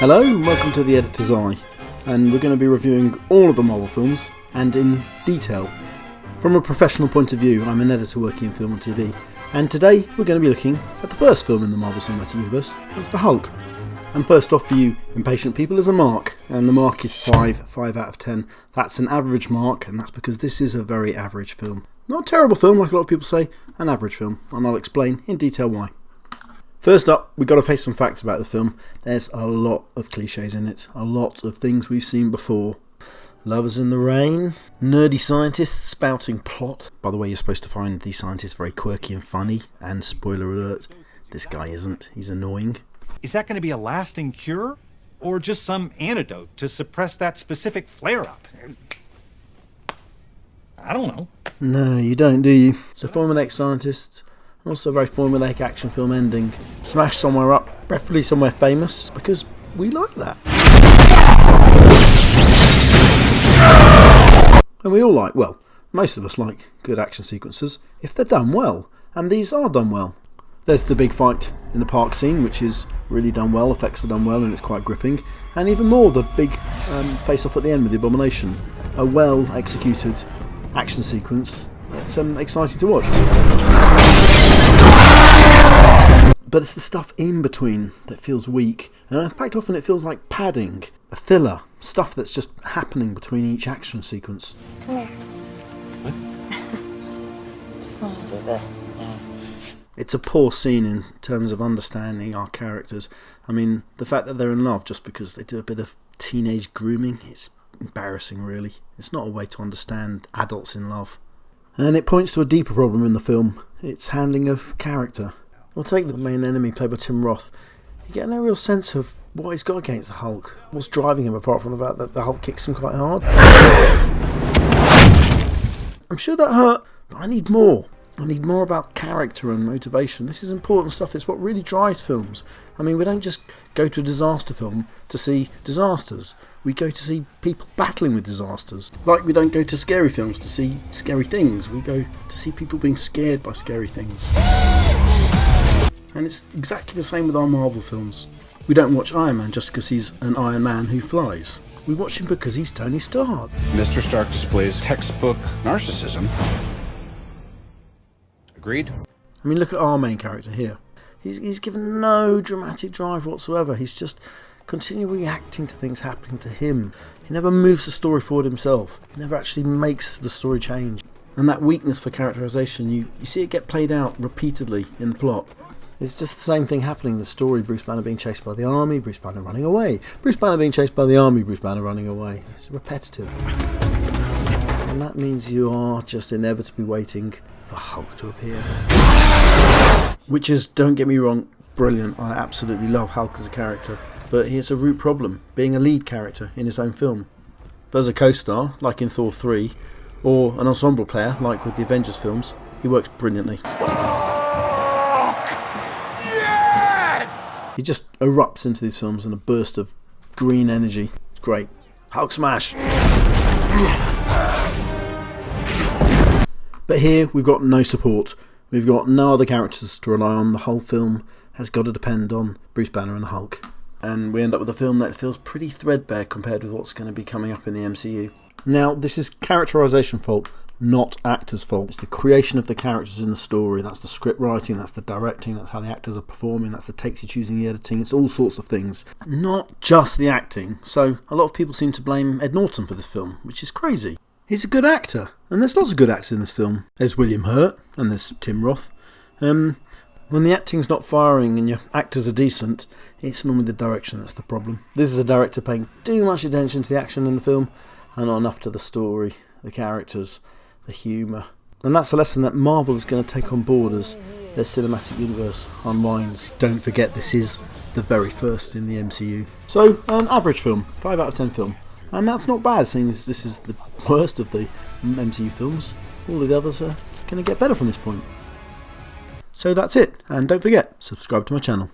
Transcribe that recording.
Hello and welcome to The Editor's Eye, and we're going to be reviewing all of the Marvel films, and in detail. From a professional point of view, I'm an editor working in film and TV, and today we're going to be looking at the first film in the Marvel Cinematic Universe. That's the Hulk. And first off for you impatient people is a mark, and the mark is 5 out of 10. That's an average mark, and that's because this is a very average film. Not a terrible film like a lot of people say, an average film, and I'll explain in detail why. First up, we've got to face some facts about the film. There's a lot of cliches in it, a lot of things we've seen before. Lovers in the rain, nerdy scientists spouting plot. By the way, you're supposed to find these scientists very quirky and funny, and spoiler alert, this guy isn't, he's annoying. Is that going to be a lasting cure, or just some antidote to suppress that specific flare-up? I don't know. No, you don't, do you? So formulaic scientists, also a very formulaic action film ending. Smash somewhere up, preferably somewhere famous, because we like that. And we all like, well, most of us like good action sequences if they're done well, and these are done well. There's the big fight in the park scene, which is really done well, effects are done well, and it's quite gripping. And even more, the big face-off at the end with the Abomination. A well-executed action sequence. It's exciting to watch. But it's the stuff in between that feels weak, and in fact often it feels like padding, a filler, stuff that's just happening between each action sequence. Come here. What? Just want to do this. Yeah. It's a poor scene in terms of understanding our characters. I mean, the fact that they're in love just because they do a bit of teenage grooming, it's embarrassing really. It's not a way to understand adults in love. And it points to a deeper problem in the film, its handling of character. We'll take the main enemy played by Tim Roth. You get no real sense of what he's got against the Hulk. What's driving him apart from the fact that the Hulk kicks him quite hard. I'm sure that hurt, but I need more. I need more about character and motivation. This is important stuff. It's what really drives films. I mean, we don't just go to a disaster film to see disasters. We go to see people battling with disasters. Like we don't go to scary films to see scary things. We go to see people being scared by scary things. And it's exactly the same with our Marvel films. We don't watch Iron Man just because he's an Iron Man who flies. We watch him because he's Tony Stark. Mr. Stark displays textbook narcissism. Agreed? I mean, look at our main character here. He's given no dramatic drive whatsoever. He's just continually reacting to things happening to him. He never moves the story forward himself. He never actually makes the story change. And that weakness for characterization, you see it get played out repeatedly in the plot. It's just the same thing happening in the story. Bruce Banner being chased by the army, Bruce Banner running away. Bruce Banner being chased by the army, Bruce Banner running away. It's repetitive. And that means you are just inevitably waiting for Hulk to appear. Which is, don't get me wrong, brilliant. I absolutely love Hulk as a character. But he has a root problem, being a lead character in his own film. But as a co-star, like in Thor 3, or an ensemble player, like with the Avengers films, he works brilliantly. He just erupts into these films in a burst of green energy. It's great. Hulk smash! But here we've got no support. We've got no other characters to rely on. The whole film has got to depend on Bruce Banner and the Hulk. And we end up with a film that feels pretty threadbare compared with what's going to be coming up in the MCU. Now, this is characterization fault, not actors' fault. It's the creation of the characters in the story. That's the script writing, that's the directing, that's how the actors are performing, that's the takes you're choosing, the editing. It's all sorts of things. Not just the acting. So a lot of people seem to blame Ed Norton for this film, which is crazy. He's a good actor, and there's lots of good actors in this film. There's William Hurt, and there's Tim Roth. When the acting's not firing and your actors are decent, it's normally the direction that's the problem. This is a director paying too much attention to the action in the film, and not enough to the story, the characters, the humour. And that's a lesson that Marvel is going to take on board as their cinematic universe unwinds. Don't forget, this is the very first in the MCU. So, an average film, 5 out of 10 film. And that's not bad, seeing as this is the worst of the MCU films. All of the others are going to get better from this point. So that's it, and don't forget, subscribe to my channel.